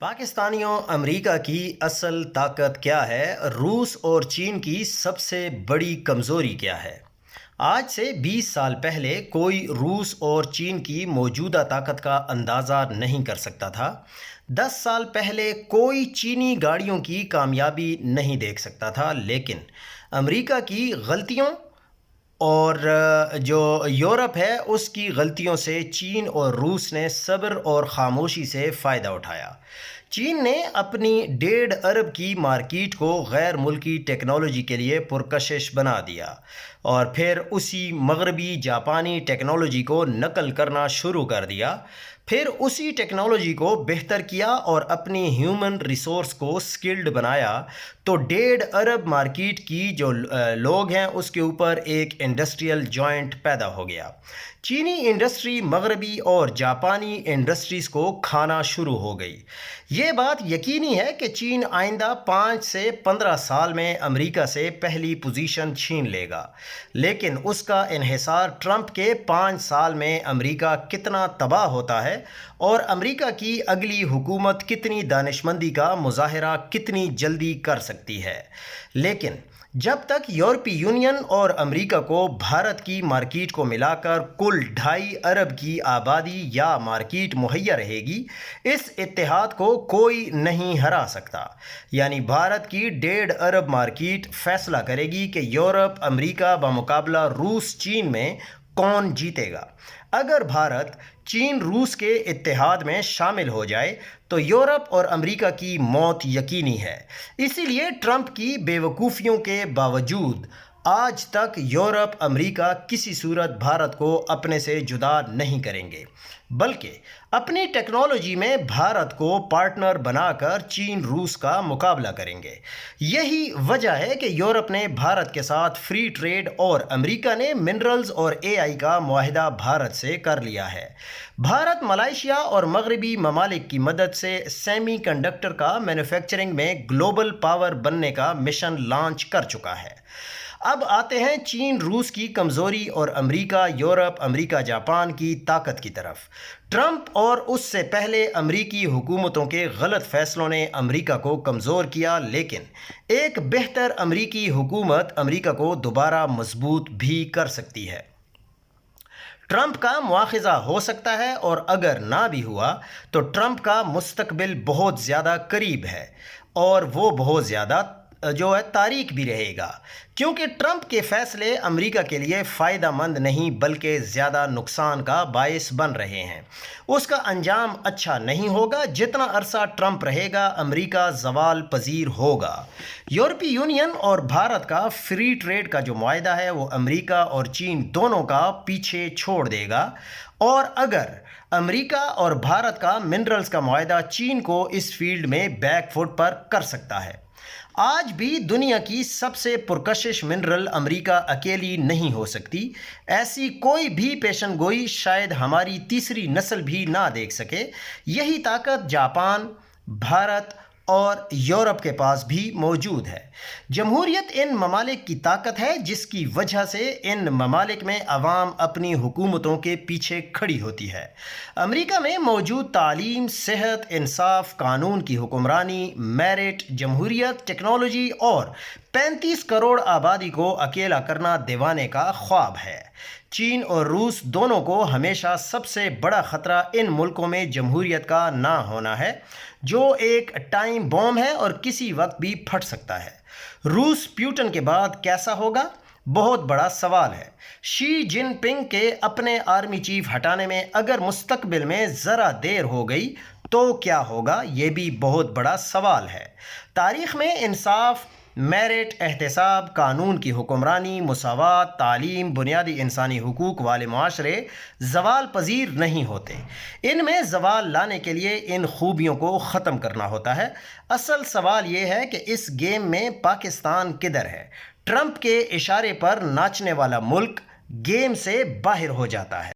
پاکستانیوں، امریکہ کی اصل طاقت کیا ہے؟ روس اور چین کی سب سے بڑی کمزوری کیا ہے؟ آج سے 20 سال پہلے کوئی روس اور چین کی موجودہ طاقت کا اندازہ نہیں کر سکتا تھا۔ 10 سال پہلے کوئی چینی گاڑیوں کی کامیابی نہیں دیکھ سکتا تھا، لیکن امریکہ کی غلطیوں اور جو یورپ ہے اس کی غلطیوں سے چین اور روس نے صبر اور خاموشی سے فائدہ اٹھایا۔ چین نے اپنی 1.5 ارب کی مارکیٹ کو غیر ملکی ٹیکنالوجی کے لیے پرکشش بنا دیا اور پھر اسی مغربی جاپانی ٹیکنالوجی کو نقل کرنا شروع کر دیا، پھر اسی ٹیکنالوجی کو بہتر کیا اور اپنی ہیومن ریسورس کو سکلڈ بنایا، تو 1.5 ارب مارکیٹ کی جو لوگ ہیں اس کے اوپر ایک انڈسٹریل جوائنٹ پیدا ہو گیا۔ چینی انڈسٹری مغربی اور جاپانی انڈسٹریز کو کھانا شروع ہو گئی۔ یہ بات یقینی ہے کہ چین آئندہ 5 سے 15 سال میں امریکہ سے پہلی پوزیشن چھین لے گا، لیکن اس کا انحصار ٹرمپ کے 5 سال میں امریکہ کتنا تباہ ہوتا ہے اور امریکہ کی اگلی حکومت کتنی دانشمندی کا مظاہرہ کتنی جلدی کر سکتی ہے۔ لیکن جب تک یورپی یونین اور امریکہ کو بھارت کی مارکیٹ کو ملا کر کل 2.5 ارب کی آبادی یا مارکیٹ مہیا رہے گی، اس اتحاد کو کوئی نہیں ہرا سکتا۔ یعنی بھارت کی 1.5 ارب مارکیٹ فیصلہ کرے گی کہ یورپ امریکہ بمقابلہ روس چین میں کون جیتے گا۔ اگر بھارت چین روس کے اتحاد میں شامل ہو جائے تو یورپ اور امریکہ کی موت یقینی ہے۔ اسی لیے ٹرمپ کی بے وقوفیوں کے باوجود آج تک یورپ امریکہ کسی صورت بھارت کو اپنے سے جدا نہیں کریں گے، بلکہ اپنی ٹیکنالوجی میں بھارت کو پارٹنر بنا کر چین روس کا مقابلہ کریں گے۔ یہی وجہ ہے کہ یورپ نے بھارت کے ساتھ فری ٹریڈ اور امریکہ نے منرلز اور AI کا معاہدہ بھارت سے کر لیا ہے۔ بھارت ملائیشیا اور مغربی ممالک کی مدد سے سیمی کنڈکٹر کا مینوفیکچرنگ میں گلوبل پاور بننے کا مشن لانچ کر چکا ہے۔ اب آتے ہیں چین روس کی کمزوری اور امریکہ یورپ امریکہ جاپان کی طاقت کی طرف۔ ٹرمپ اور اس سے پہلے امریکی حکومتوں کے غلط فیصلوں نے امریکہ کو کمزور کیا، لیکن ایک بہتر امریکی حکومت امریکہ کو دوبارہ مضبوط بھی کر سکتی ہے۔ ٹرمپ کا مواخذہ ہو سکتا ہے اور اگر نہ بھی ہوا تو ٹرمپ کا مستقبل بہت زیادہ قریب ہے اور وہ بہت زیادہ تاریک بھی رہے گا، کیونکہ ٹرمپ کے فیصلے امریکہ کے لیے فائدہ مند نہیں بلکہ زیادہ نقصان کا باعث بن رہے ہیں۔ اس کا انجام اچھا نہیں ہوگا۔ جتنا عرصہ ٹرمپ رہے گا امریکہ زوال پذیر ہوگا۔ یورپی یونین اور بھارت کا فری ٹریڈ کا جو معاہدہ ہے وہ امریکہ اور چین دونوں کا پیچھے چھوڑ دے گا، اور اگر امریکہ اور بھارت کا منرلز کا معاہدہ چین کو اس فیلڈ میں بیک فٹ پر کر سکتا ہے۔ آج بھی دنیا کی سب سے پرکشش منرل امریکہ اکیلی نہیں ہو سکتی۔ ایسی کوئی بھی پیشن گوئی شاید ہماری تیسری نسل بھی نہ دیکھ سکے۔ یہی طاقت جاپان، بھارت اور یورپ کے پاس بھی موجود ہے۔ جمہوریت ان ممالک کی طاقت ہے جس کی وجہ سے ان ممالک میں عوام اپنی حکومتوں کے پیچھے کھڑی ہوتی ہے۔ امریکہ میں موجود تعلیم، صحت، انصاف، قانون کی حکمرانی، میرٹ، جمہوریت، ٹیکنالوجی اور 35 کروڑ آبادی کو اکیلا کرنا دیوانے کا خواب ہے۔ چین اور روس دونوں کو ہمیشہ سب سے بڑا خطرہ ان ملکوں میں جمہوریت کا نہ ہونا ہے، جو ایک ٹائم بوم ہے اور کسی وقت بھی پھٹ سکتا ہے۔ روس پیوٹن کے بعد کیسا ہوگا؟ بہت بڑا سوال ہے۔ شی جن پنگ کے اپنے آرمی چیف ہٹانے میں اگر مستقبل میں ذرا دیر ہو گئی تو کیا ہوگا؟ یہ بھی بہت بڑا سوال ہے۔ تاریخ میں انصاف، میرٹ، احتساب، قانون کی حکمرانی، مساوات، تعلیم، بنیادی انسانی حقوق والے معاشرے زوال پذیر نہیں ہوتے۔ ان میں زوال لانے کے لیے ان خوبیوں کو ختم کرنا ہوتا ہے۔ اصل سوال یہ ہے کہ اس گیم میں پاکستان کدھر ہے؟ ٹرمپ کے اشارے پر ناچنے والا ملک گیم سے باہر ہو جاتا ہے۔